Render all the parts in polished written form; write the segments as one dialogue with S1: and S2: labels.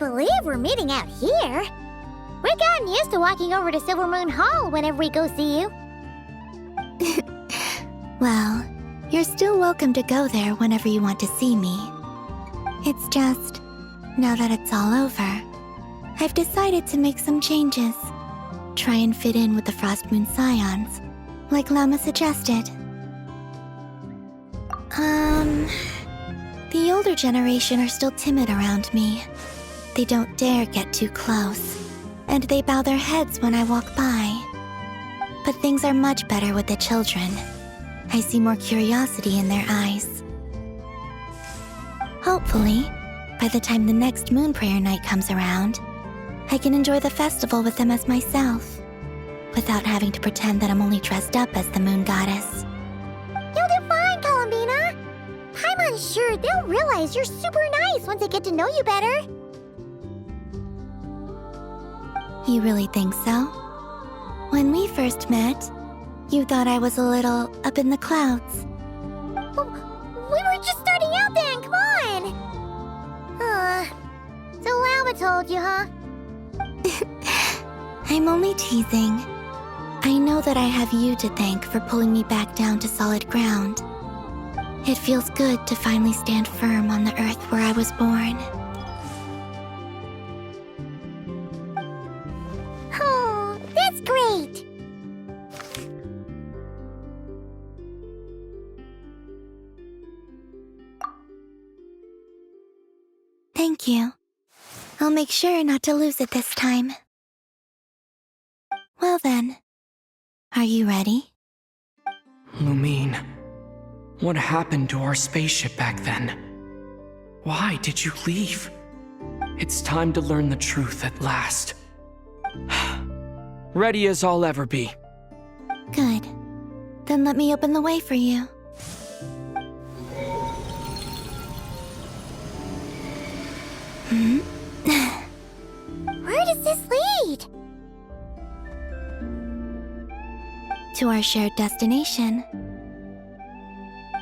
S1: believe we're meeting out here. We've gotten used to walking over to Silver Moon Hall whenever we go see you.
S2: Well, you're still welcome to go there whenever you want to see me. It's just, now that it's all over, I've decided to make some changes. Try and fit in with the Frost Moon Scions, like Llama suggested. The older generation are still timid around me. They don't dare get too close, and they bow their heads when I walk by. But things are much better with the children. I see more curiosity in their eyes. Hopefully, by the time the next Moon Prayer Night comes around, I can enjoy the festival with them as myself, without having to pretend that I'm only dressed up as the Moon Goddess.
S1: You'll do fine, Columbina. I'm unsure they'll realize you're super nice once they get to know you better.
S2: You really think so? When we first met, you thought I was a little up in the clouds.
S1: We were just starting out then, come on! So Llama told you, huh?
S2: I'm only teasing. I know that I have you to thank for pulling me back down to solid ground. It feels good to finally stand firm on the earth where I was born.
S1: Oh, that's great!
S2: Thank you. I'll make sure not to lose it this time. Well then, are you ready?
S3: Lumine, what happened to our spaceship back then? Why did you leave? It's time to learn the truth at last. Ready as I'll ever be.
S2: Good. Then let me open the way for you.
S1: Where does this lead?
S2: To our shared destination.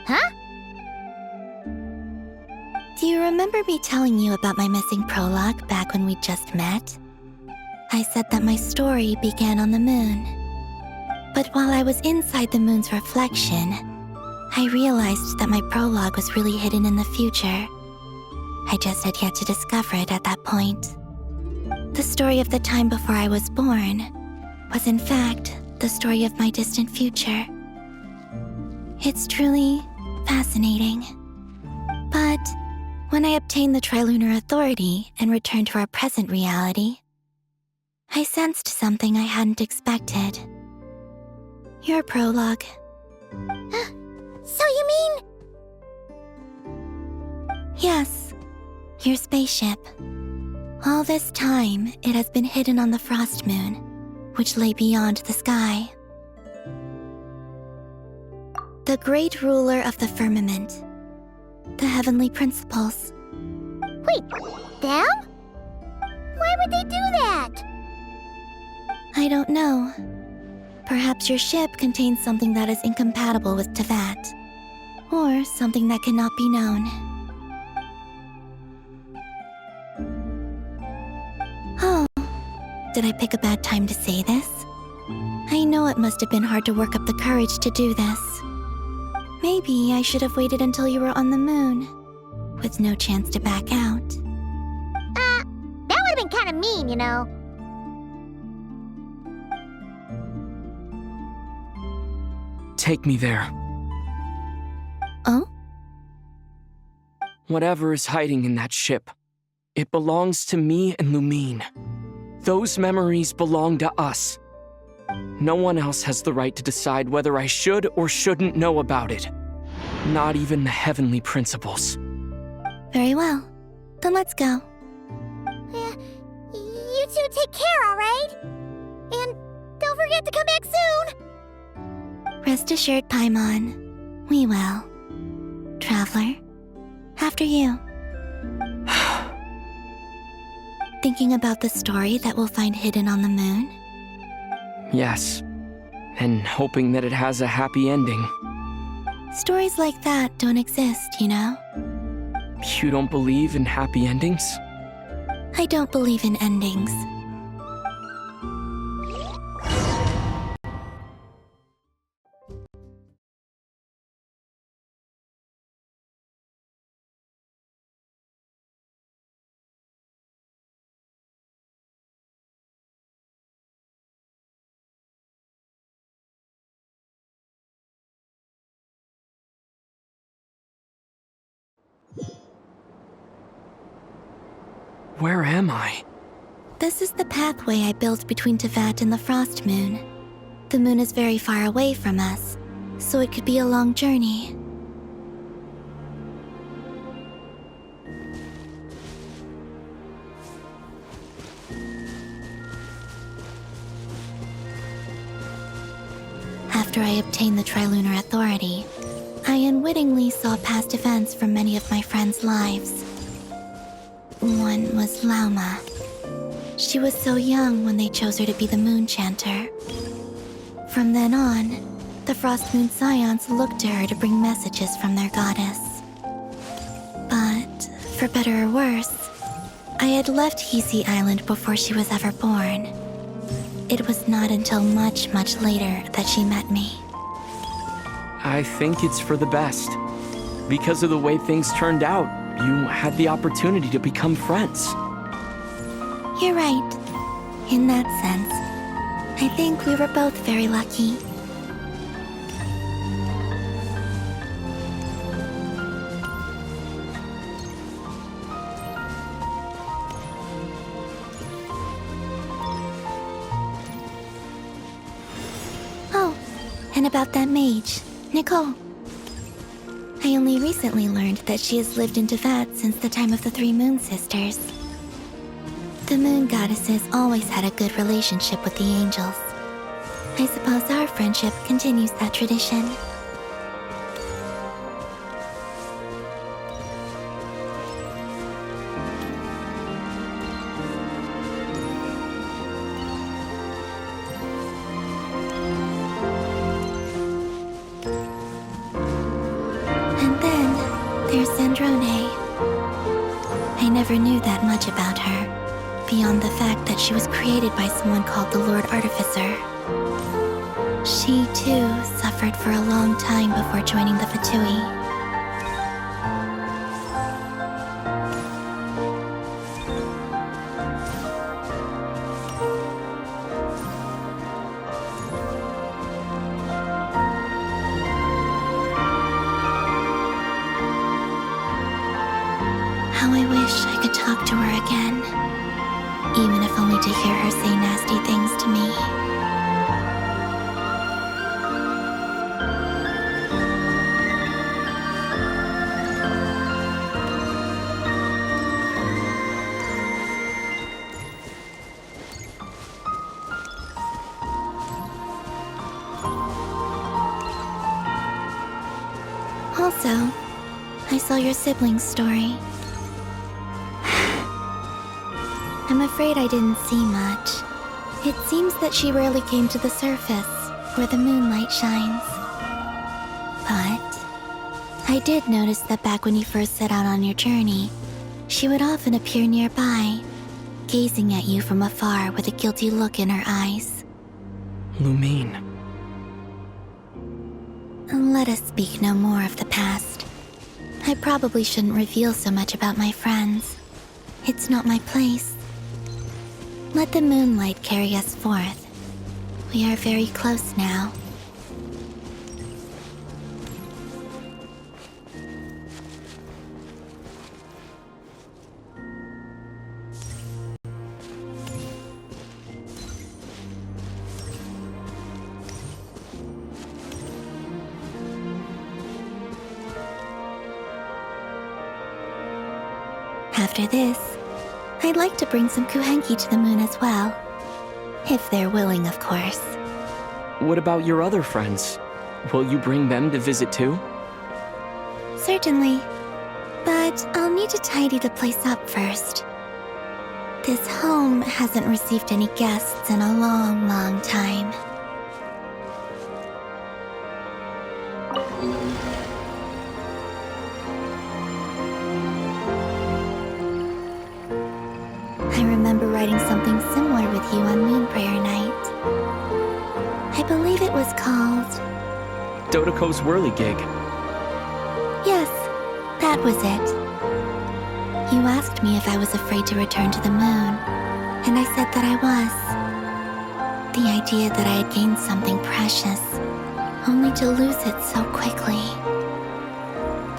S1: Huh?
S2: Do you remember me telling you about my missing prologue back when we just met? I said that my story began on the moon. But while I was inside the moon's reflection, I realized that my prologue was really hidden in the future. I just had yet to discover it at that point. The story of the time before I was born was in fact the story of my distant future. It's truly fascinating. But when I obtained the Trilunar Authority and returned to our present reality, I sensed something I hadn't expected. Your prologue.
S1: So you mean...
S2: Yes, your spaceship. All this time, it has been hidden on the Frost Moon, which lay beyond the sky. The great ruler of the firmament. The heavenly principles.
S1: Wait, them? Why would they do that?
S2: I don't know. Perhaps your ship contains something that is incompatible with Tevat. Or something that cannot be known. Oh, did I pick a bad time to say this? I know it must have been hard to work up the courage to do this. Maybe I should have waited until you were on the moon, with no chance to back out.
S1: That would've been kinda mean, you know.
S3: Take me there.
S2: Oh?
S3: Whatever is hiding in that ship, it belongs to me and Lumine. Those memories belong to us. No one else has the right to decide whether I should or shouldn't know about it. Not even the heavenly principles.
S2: Very well. Then let's go.
S1: You two take care, alright? And don't forget to come back soon!
S2: Rest assured, Paimon. We will. Traveler, after you. Thinking about the story that we'll find hidden on the moon?
S3: Yes, and hoping that it has a happy ending.
S2: Stories like that don't exist, you know?
S3: You don't believe in happy endings?
S2: I don't believe in endings.
S3: Where am I?
S2: This is the pathway I built between Teyvat and the Frost Moon. The moon is very far away from us, so it could be a long journey. After I obtained the Trilunar Authority, I unwittingly saw past events from many of my friends' lives. One was Lauma. She was so young when they chose her to be the Moon Chanter. From then on, the Frost Moon Scions looked to her to bring messages from their goddess. But, for better or worse, I had left Hisi Island before she was ever born. It was not until much later that she met me.
S3: I think it's for the best. Because of the way things turned out, you had the opportunity to become friends.
S2: You're right. In that sense, I think we were both very lucky. Oh, and about that mage, Nicole. I only recently learned that she has lived in Teyvat since the time of the Three Moon Sisters. The Moon Goddesses always had a good relationship with the angels. I suppose our friendship continues that tradition. And then there's Zandrone. I never knew that much about her, beyond the fact that she was created by someone called the Lord Artificer. She, too, suffered for a long time before joining the Fatui. How I wish I could talk to her again, even if only to hear her say nasty things to me. Also, I saw your sibling's story. I'm afraid I didn't see much. It seems that she rarely came to the surface, where the moonlight shines. But I did notice that back when you first set out on your journey, she would often appear nearby, gazing at you from afar with a guilty look in her eyes.
S3: Lumine.
S2: Let us speak no more of the past. I probably shouldn't reveal so much about my friends. It's not my place. Let the moonlight carry us forth. We are very close now. After this, I'd like to bring some Kuhenki to the moon as well. If they're willing, of course.
S3: What about your other friends? Will you bring them to visit too?
S2: Certainly. But I'll need to tidy the place up first. This home hasn't received any guests in a long time. remember writing something similar with you on Moon Prayer Night. I believe it was called...
S3: Dodoko's Whirligig.
S2: Yes, that was it. You asked me if I was afraid to return to the moon, and I said that I was. The idea that I had gained something precious, only to lose it so quickly,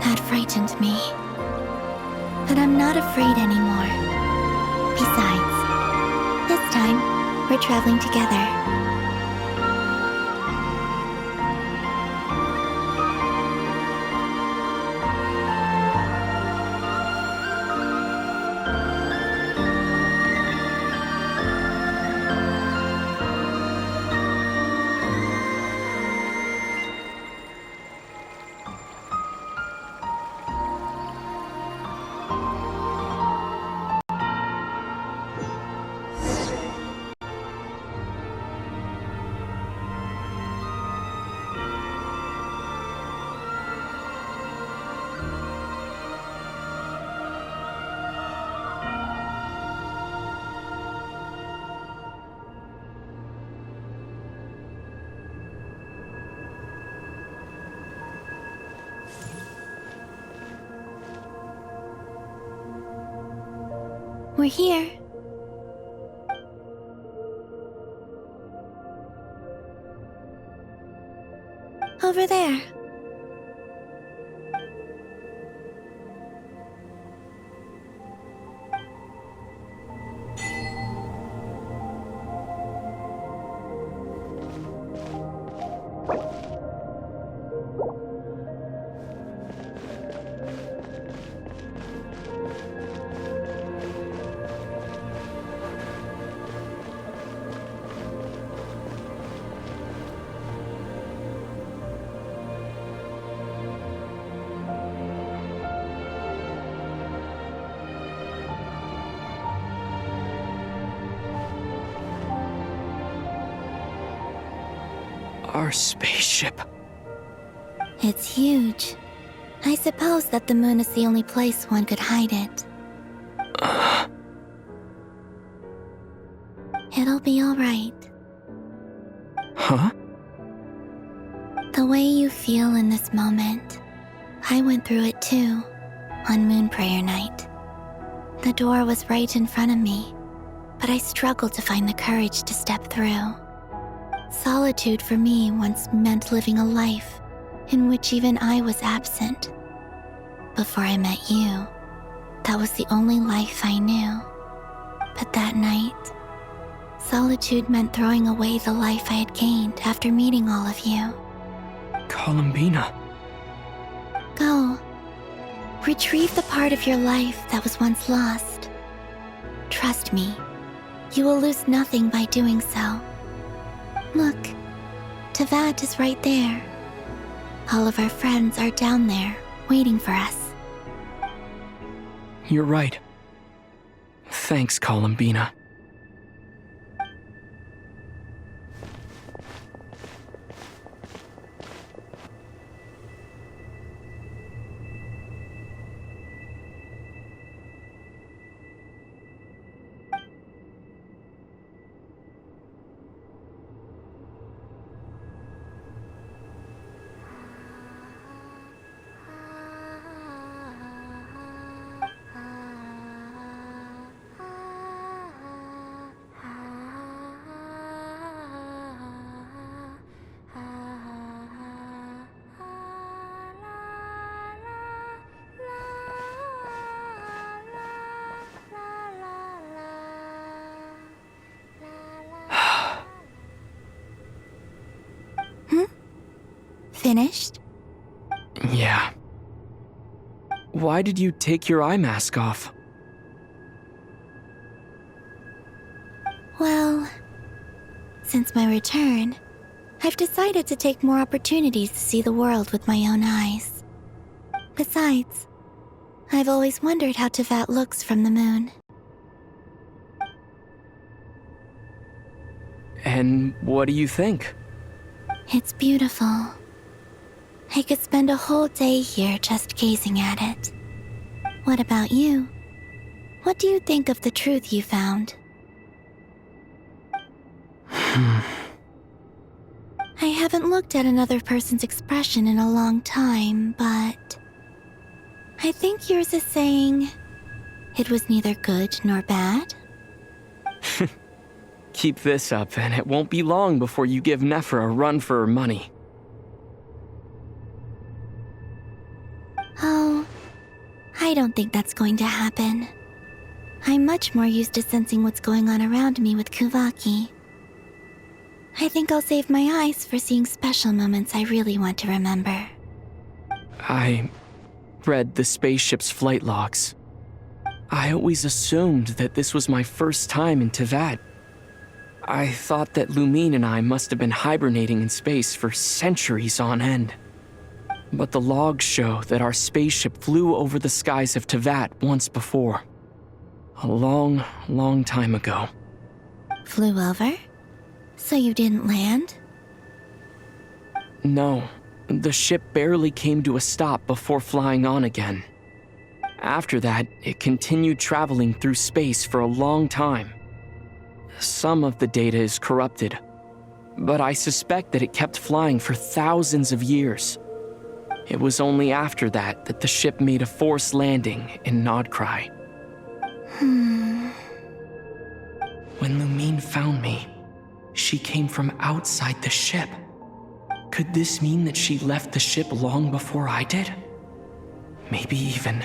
S2: that frightened me. But I'm not afraid anymore. Besides, this time, we're traveling together. We're here. Over there.
S3: Our spaceship.
S2: It's huge. I suppose that the moon is the only place one could hide it. It'll be all right.
S3: Huh?
S2: The way you feel in this moment, I went through it too, on Moon Prayer Night. The door was right in front of me, but I struggled to find the courage to step through. Solitude for me once meant living a life in which even I was absent. Before I met you, that was the only life I knew. But that night, solitude meant throwing away the life I had gained after meeting all of you.
S3: Columbina.
S2: Go. Retrieve the part of your life that was once lost. Trust me, you will lose nothing by doing so. Look, Tavad is right there. All of our friends are down there, waiting for us.
S3: You're right. Thanks, Columbina.
S2: Finished?
S3: Yeah. Why did you take your eye mask off?
S2: Well, since my return, I've decided to take more opportunities to see the world with my own eyes. Besides, I've always wondered how Teyvat looks from the moon.
S3: And what do you think?
S2: It's beautiful. I could spend a whole day here just gazing at it. What about you? What do you think of the truth you found? I haven't looked at another person's expression in a long time, but I think yours is saying it was neither good nor bad.
S3: Keep this up, and it won't be long before you give Nephra a run for her money.
S2: Oh, I don't think that's going to happen. I'm much more used to sensing what's going on around me with Kuvaki. I think I'll save my eyes for seeing special moments I really want to remember.
S3: I read the spaceship's flight logs. I always assumed that this was my first time in Teyvat. I thought that Lumine and I must have been hibernating in space for centuries on end. But the logs show that our spaceship flew over the skies of Teyvat once before. A long, long time ago.
S2: Flew over? So you didn't land?
S3: No, the ship barely came to a stop before flying on again. After that, it continued traveling through space for a long time. Some of the data is corrupted, but I suspect that it kept flying for thousands of years. It was only after that that the ship made a forced landing in Nodcry. When Lumine found me, she came from outside the ship. Could this mean that she left the ship long before I did? Maybe even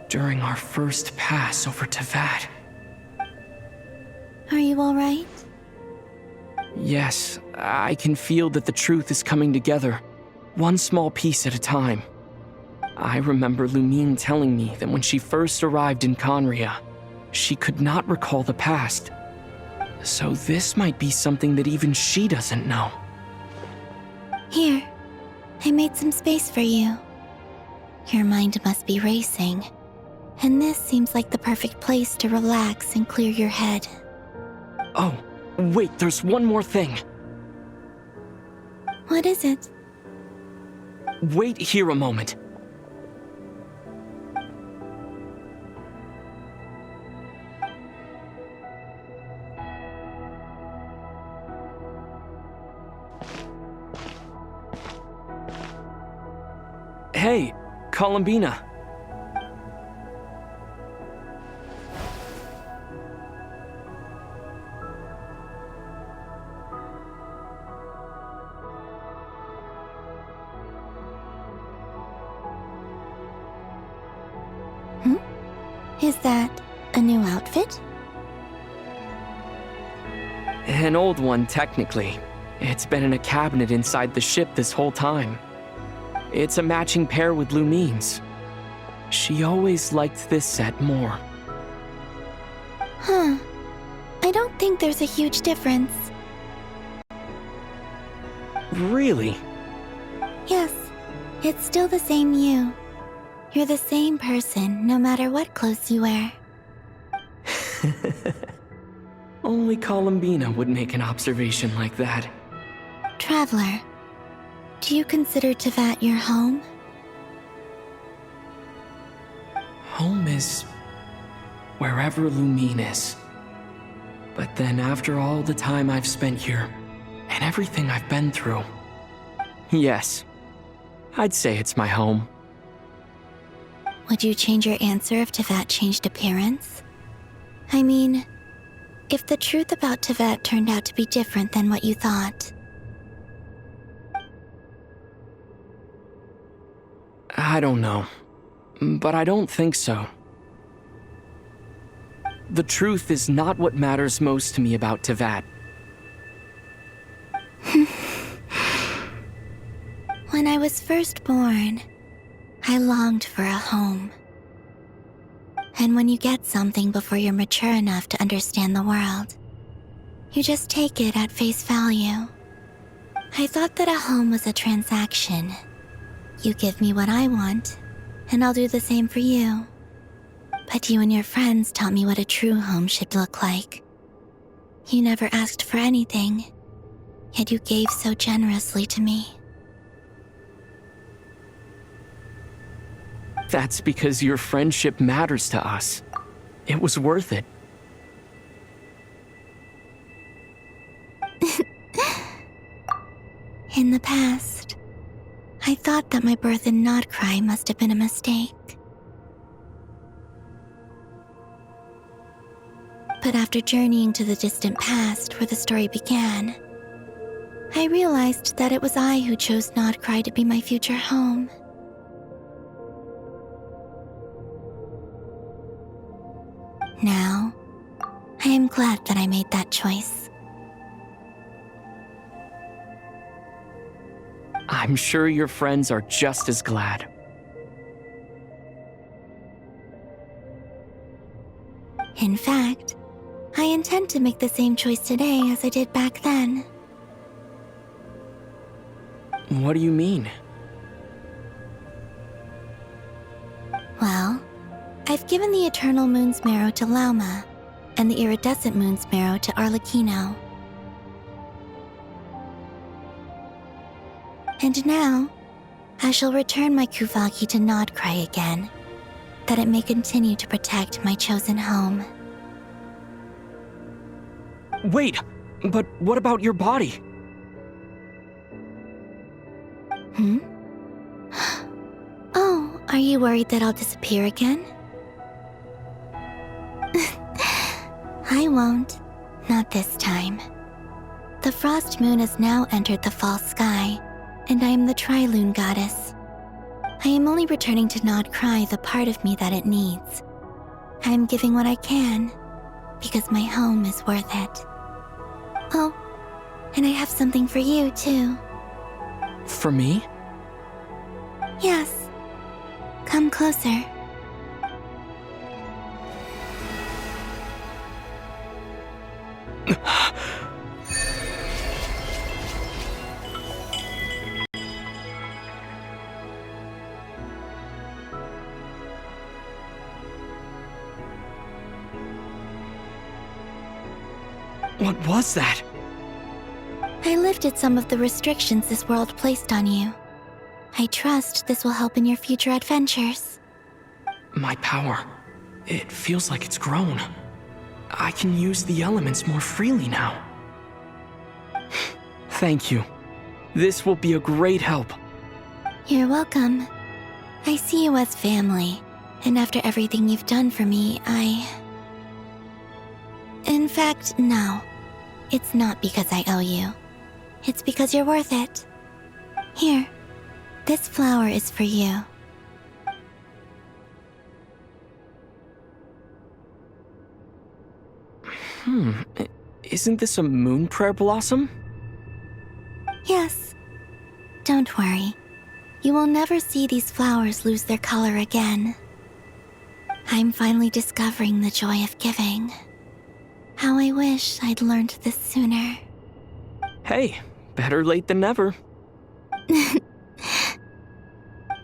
S3: during our first pass over Teyvat.
S2: Are you alright?
S3: Yes, I can feel that the truth is coming together, one small piece at a time. I remember Lumine telling me that when she first arrived in Conria, she could not recall the past. So this might be something that even she doesn't know.
S2: Here, I made some space for you. Your mind must be racing, and this seems like the perfect place to relax and clear your head.
S3: Oh, wait, there's one more thing.
S2: What is it?
S3: Wait here a moment. Hey, Columbina.
S2: Is that a new outfit?
S3: An old one, technically. It's been in a cabinet inside the ship this whole time. It's a matching pair with Lumine's. She always liked this set more.
S2: Huh. I don't think there's a huge difference.
S3: Really?
S2: Yes, it's still the same you. You're the same person, no matter what clothes you wear.
S3: Only Columbina would make an observation like that.
S2: Traveler, do you consider Teyvat your home?
S3: Home is wherever Lumine is. But then after all the time I've spent here, and everything I've been through, yes, I'd say it's my home.
S2: Would you change your answer if Teyvat changed appearance? I mean, if the truth about Teyvat turned out to be different than what you thought.
S3: I don't know, but I don't think so. The truth is not what matters most to me about Teyvat.
S2: When I was first born, I longed for a home. And when you get something before you're mature enough to understand the world, you just take it at face value. I thought that a home was a transaction. You give me what I want, and I'll do the same for you. But you and your friends taught me what a true home should look like. You never asked for anything, yet you gave so generously to me.
S3: That's because your friendship matters to us. It was worth it.
S2: In the past, I thought that my birth in Nodcry must have been a mistake. But after journeying to the distant past where the story began, I realized that it was I who chose Nodcry to be my future home. Now, I am glad that I made that choice.
S3: I'm sure your friends are just as glad.
S2: In fact, I intend to make the same choice today as I did back then.
S3: What do you mean?
S2: Well, I've given the Eternal Moon's Marrow to Lauma, and the Iridescent Moon's Marrow to Arlecchino. And now, I shall return my Kuvagi to Nodcry again, that it may continue to protect my chosen home.
S3: Wait, but what about your body?
S2: Oh, are you worried that I'll disappear again? I won't. Not this time. The Frost Moon has now entered the fall sky, and I am the Trilune Goddess. I am only returning to Nodcry the part of me that it needs. I am giving what I can, because my home is worth it. Oh, and I have something for you, too.
S3: For me?
S2: Yes. Come closer.
S3: What was that?
S2: I lifted some of the restrictions this world placed on you. I trust this will help in your future adventures.
S3: My power. It feels like it's grown. I can use the elements more freely now. Thank you. This will be a great help.
S2: You're welcome. I see you as family, and after everything you've done for me, In fact, no. It's not because I owe you. It's because you're worth it. Here, this flower is for you.
S3: Isn't this a moon prayer blossom?
S2: Yes. Don't worry. You will never see these flowers lose their color again. I'm finally discovering the joy of giving. How I wish I'd learned this sooner.
S3: Hey, better late than never.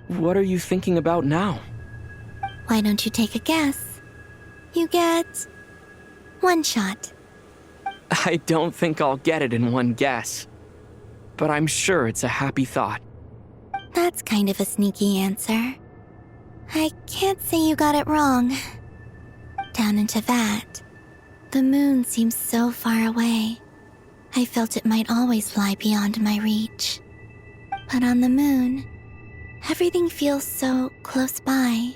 S3: What are you thinking about now?
S2: Why don't you take a guess? You get 1 shot.
S3: I don't think I'll get it in one guess. But I'm sure it's a happy thought.
S2: That's kind of a sneaky answer. I can't say you got it wrong. Down into that, the moon seems so far away. I felt it might always lie beyond my reach. But on the moon, everything feels so close by.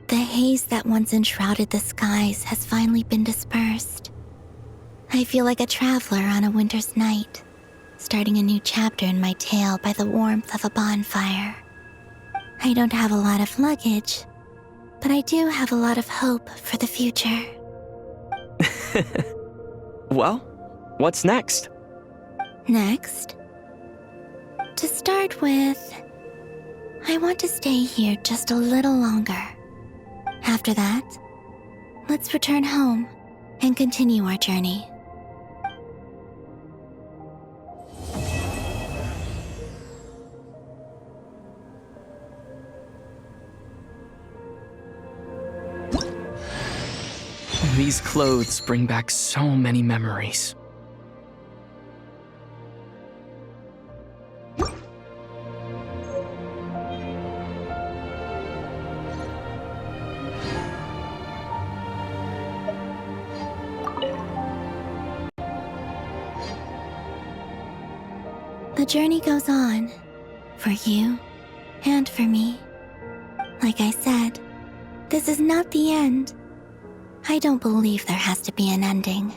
S2: The haze that once enshrouded the skies has finally been dispersed. I feel like a traveler on a winter's night, starting a new chapter in my tale by the warmth of a bonfire. I don't have a lot of luggage, but I do have a lot of hope for the future.
S3: Well, what's next?
S2: Next, to start with, I want to stay here just a little longer. After that, let's return home and continue our journey.
S3: These clothes bring back so many memories.
S2: The The journey goes on, for you and for me. Like I said, this is not the end. I don't believe there has to be an ending.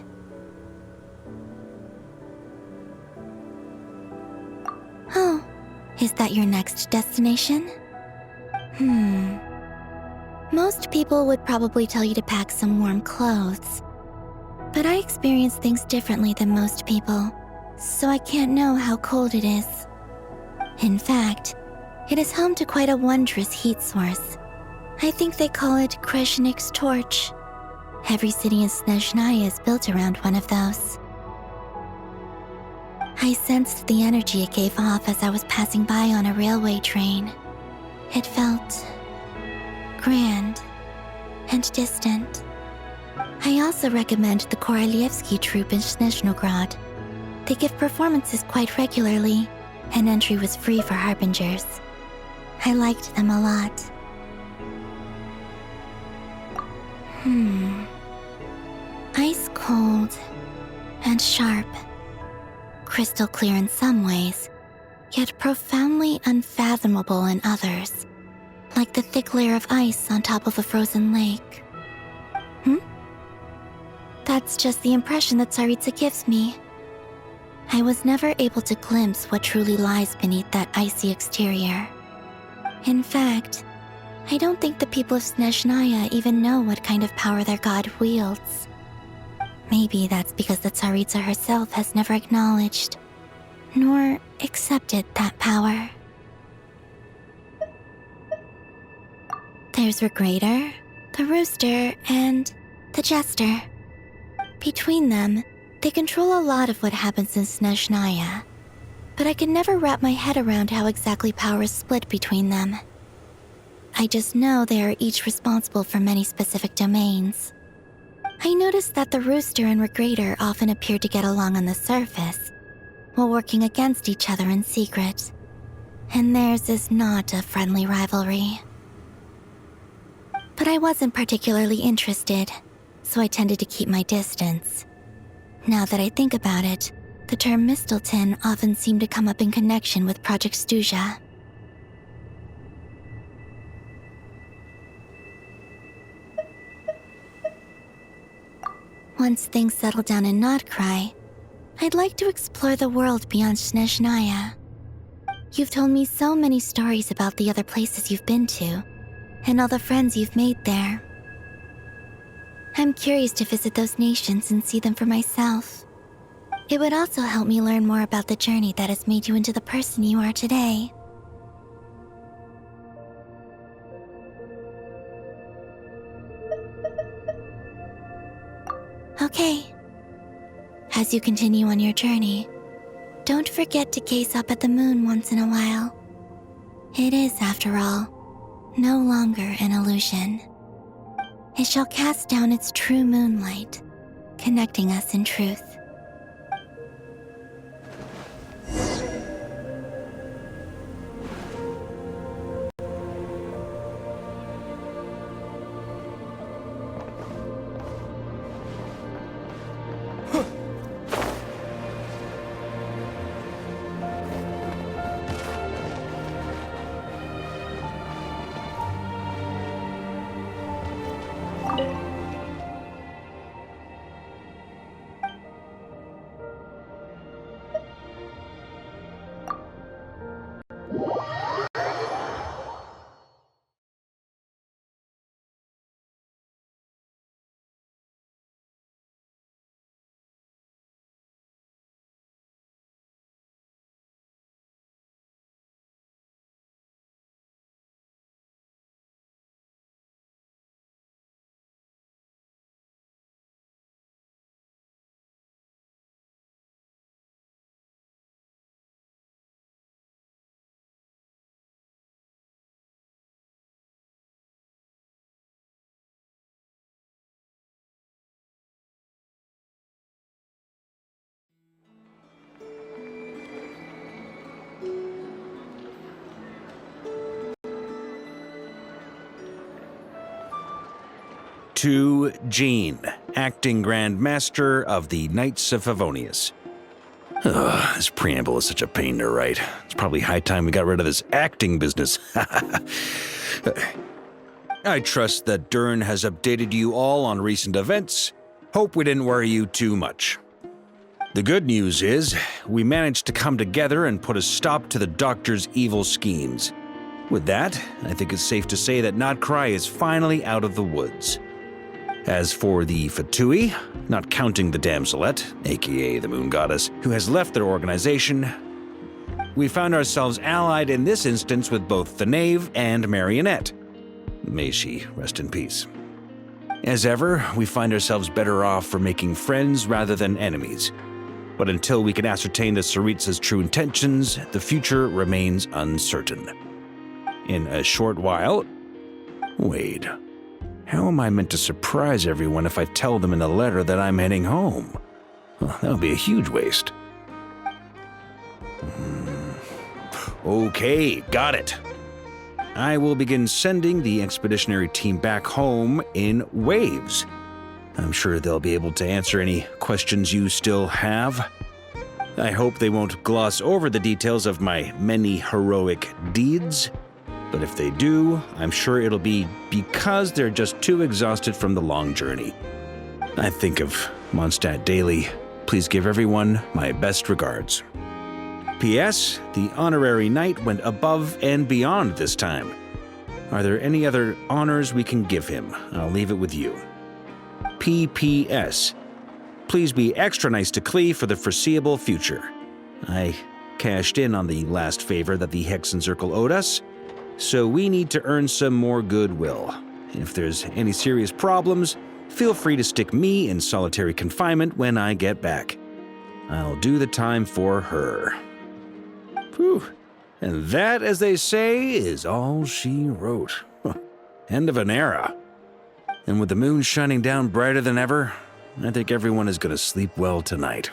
S2: Oh, is that your next destination? Most people would probably tell you to pack some warm clothes. But I experience things differently than most people, so I can't know how cold it is. In fact, it is home to quite a wondrous heat source. I think they call it Kreshnik's torch. Every city in Snezhnaya is built around one of those. I sensed the energy it gave off as I was passing by on a railway train. It felt grand and distant. I also recommend the Korolievsky troupe in Snezhnograd. They give performances quite regularly, and entry was free for harbingers. I liked them a lot. Ice cold and sharp. Crystal clear in some ways, yet profoundly unfathomable in others. Like the thick layer of ice on top of a frozen lake. That's just the impression that Tsaritsa gives me. I was never able to glimpse what truly lies beneath that icy exterior. In fact, I don't think the people of Snezhnaya even know what kind of power their god wields. Maybe that's because the Tsaritsa herself has never acknowledged, nor accepted that power. There's Regrator, the Rooster, and the Jester. Between them, they control a lot of what happens in Snezhnaya, but I can never wrap my head around how exactly power is split between them. I just know they are each responsible for many specific domains. I noticed that the Rooster and Regrator often appear to get along on the surface, while working against each other in secret, and theirs is not a friendly rivalry. But I wasn't particularly interested, so I tended to keep my distance. Now that I think about it, the term Mistelton often seemed to come up in connection with Project Stuja. Once things settle down in Notcry, I'd like to explore the world beyond Snezhnaya. You've told me so many stories about the other places you've been to, and all the friends you've made there. I'm curious to visit those nations and see them for myself. It would also help me learn more about the journey that has made you into the person you are today. Okay. As you continue on your journey, don't forget to gaze up at the moon once in a while. It is, after all, no longer an illusion. It shall cast down its true moonlight, connecting us in truth.
S4: To Jean, Acting Grand Master of the Knights of Favonius. Ugh, this preamble is such a pain to write. It's probably high time we got rid of this acting business. I trust that Dern has updated you all on recent events. Hope we didn't worry you too much. The good news is, we managed to come together and put a stop to the Doctor's evil schemes. With that, I think it's safe to say that Notcry is finally out of the woods. As for the Fatui, not counting the Damselette, aka the Moon Goddess, who has left their organization, we found ourselves allied in this instance with both the Knave and Marionette. May she rest in peace. As ever, we find ourselves better off for making friends rather than enemies. But until we can ascertain the Tsaritsa's true intentions, the future remains uncertain. In a short while... Wait, how am I meant to surprise everyone if I tell them in a letter that I'm heading home? Well, that would be a huge waste. Okay, got it. I will begin sending the expeditionary team back home in waves. I'm sure they'll be able to answer any questions you still have. I hope they won't gloss over the details of my many heroic deeds. But if they do, I'm sure it'll be because they're just too exhausted from the long journey. I think of Mondstadt daily. Please give everyone my best regards. P.S. The honorary knight went above and beyond this time. Are there any other honors we can give him? I'll leave it with you. P.P.S. Please be extra nice to Klee for the foreseeable future. I cashed in on the last favor that the Hexen Circle owed us, so we need to earn some more goodwill. If there's any serious problems, feel free to stick me in solitary confinement when I get back. I'll do the time for her. Whew. And that, as they say, is all she wrote. End of an era. And with the moon shining down brighter than ever, I think everyone is going to sleep well tonight.